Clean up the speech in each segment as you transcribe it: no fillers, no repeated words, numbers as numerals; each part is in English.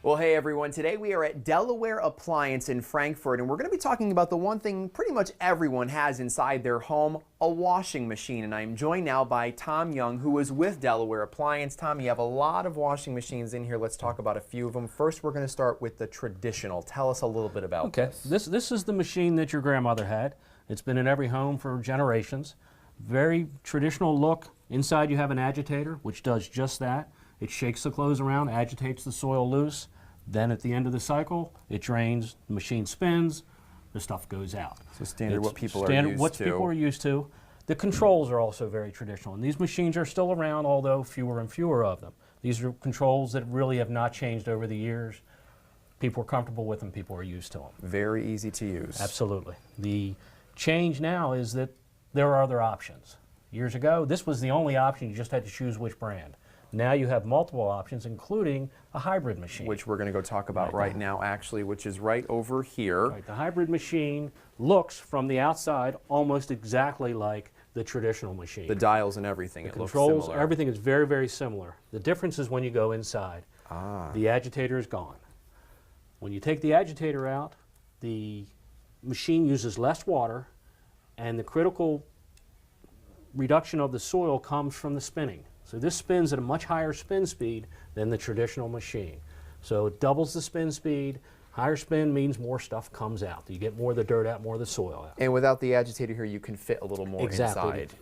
Well, hey everyone, today we are at Delaware Appliance in Frankfort, and we're going to be talking about the one thing pretty much everyone has inside their home, a washing machine. And I'm joined now by Tom Young, who is with Delaware Appliance. Tom, you have a lot of washing machines in here. Let's talk about a few of them. First, we're going to start with the traditional. Tell us a little bit about this. This is the machine that your grandmother had. It's been in every home for generations. Very traditional look. Inside you have an agitator, which does just that. It shakes the clothes around, agitates the soil loose. Then at the end of the cycle, it drains, the machine spins, the stuff goes out. So standard what people are used to. The controls are also very traditional. And these machines are still around, although fewer and fewer of them. These are controls that really have not changed over the years. People are comfortable with them, people are used to them. Very easy to use. Absolutely. The change now is that there are other options. Years ago, this was the only option, you just had to choose which brand. Now you have multiple options, including a hybrid machine. Which we're going to go talk about right now, actually, which is right over here. Right, the hybrid machine looks from the outside almost exactly like the traditional machine. The dials and everything, the it controls, looks similar. Everything is very, very similar. The difference is when you go inside. The agitator is gone. When you take the agitator out, the machine uses less water, and the critical reduction of the soil comes from the spinning. So this spins at a much higher spin speed than the traditional machine. So it doubles the spin speed. Higher spin means more stuff comes out. You get more of the dirt out, more of the soil out. And without the agitator here, you can fit a little more inside.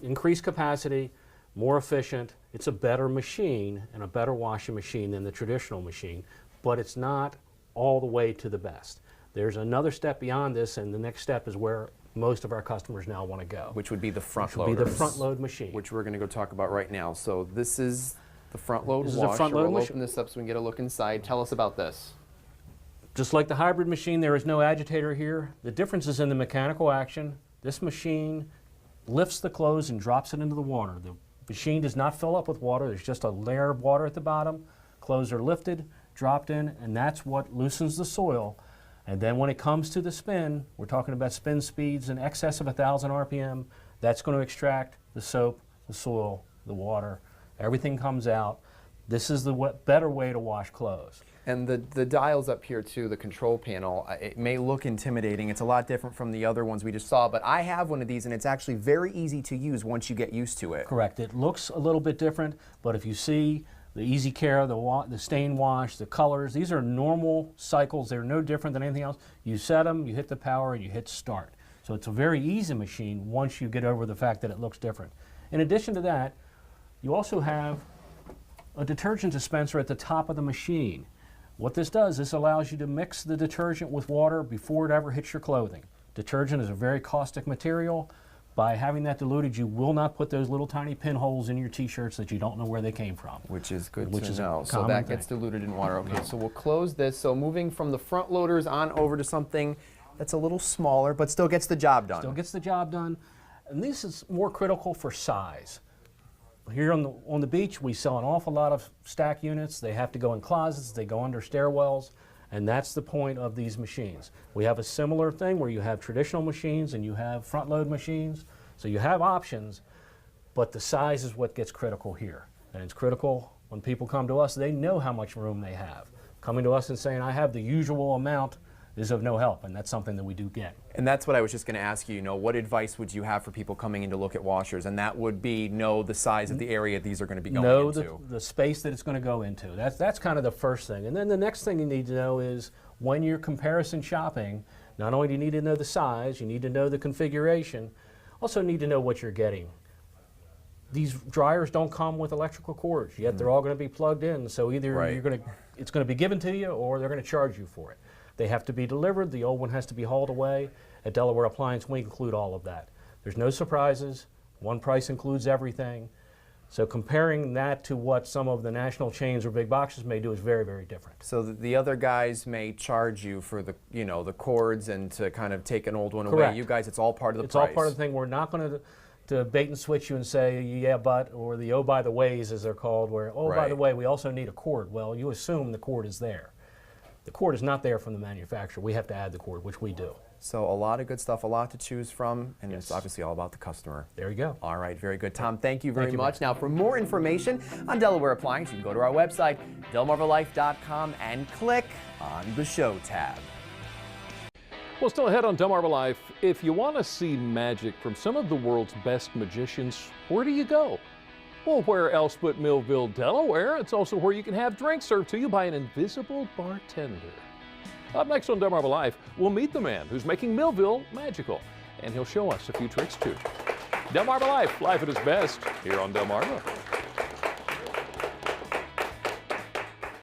Increased capacity, more efficient. It's a better machine and a better washing machine than the traditional machine, but it's not all the way to the best. There's another step beyond this, and the next step is where most of our customers now want to go. Which would be the front load. the front load machine. Which we're going to go talk about right now. So this is the front load washer. We'll open this up so we can get a look inside. Tell us about this. Just like the hybrid machine, there is no agitator here. The difference is in the mechanical action. This machine lifts the clothes and drops it into the water. The machine does not fill up with water. There's just a layer of water at the bottom. Clothes are lifted, dropped in, and that's what loosens the soil. And then when it comes to the spin, we're talking about spin speeds in excess of 1,000 RPM. That's going to extract the soap, the soil, the water. Everything comes out. This is the better way to wash clothes. And the dials up here too, the control panel, it may look intimidating. It's a lot different from the other ones we just saw, but I have one of these and it's actually very easy to use once you get used to it. Correct. It looks a little bit different, but if you see the easy care, the stain wash, the colors, these are normal cycles. They're no different than anything else. You set them, you hit the power, and you hit start. So it's a very easy machine once you get over the fact that it looks different. In addition to that, you also have a detergent dispenser at the top of the machine. What this does, this allows you to mix the detergent with water before it ever hits your clothing. Detergent is a very caustic material. By having that diluted, you will not put those little tiny pinholes in your t-shirts that you don't know where they came from. Which is good to know. So that gets diluted in water. Okay, so we'll close this. So moving from the front loaders on over to something that's a little smaller, but still gets the job done. Still gets the job done. And this is more critical for size. Here on the beach, we sell an awful lot of stack units. They have to go in closets, they go under stairwells, and that's the point of these machines. We have a similar thing where you have traditional machines and you have front load machines. So you have options, but the size is what gets critical here. And it's critical when people come to us, they know how much room they have. Coming to us and saying, I have the usual amount, is of no help, and that's something that we do get. And that's what I was just going to ask you, what advice would you have for people coming in to look at washers? And that would be know the size of the area these are going to be going into. Know the space that it's going to go into. That's kind of the first thing. And then the next thing you need to know is when you're comparison shopping, not only do you need to know the size, you need to know the configuration, also need to know what you're getting. These dryers don't come with electrical cords, yet they're all going to be plugged in, so either it's going to be given to you or they're going to charge you for it. They have to be delivered. The old one has to be hauled away. At Delaware Appliance, we include all of that. There's no surprises. One price includes everything. So comparing that to what some of the national chains or big boxes may do is very, very different. So the other guys may charge you for the, the cords and to kind of take an old one Correct. away. You guys, it's all part of the price. It's all part of the thing. We're not going to bait and switch you and say, yeah, but, or the oh, by the ways, as they're called, where, oh, by the way, we also need a cord. Well, you assume the cord is there. The cord is not there from the manufacturer. We have to add the cord, which we do. So a lot of good stuff, a lot to choose from, and it's obviously all about the customer. There you go. All right, very good. Tom, thank you very much. Now, for more information on Delaware Appliance, you can go to our website, delmarvalife.com, and click on the Show tab. Well, still ahead on Delmarva Life, if you want to see magic from some of the world's best magicians, where do you go? Well, where else but Millville, Delaware? It's also where you can have drinks served to you by an invisible bartender. Up next on Delmarva Life, we'll meet the man who's making Millville magical, and he'll show us a few tricks too. Delmarva Life, life at its best, here on Delmarva.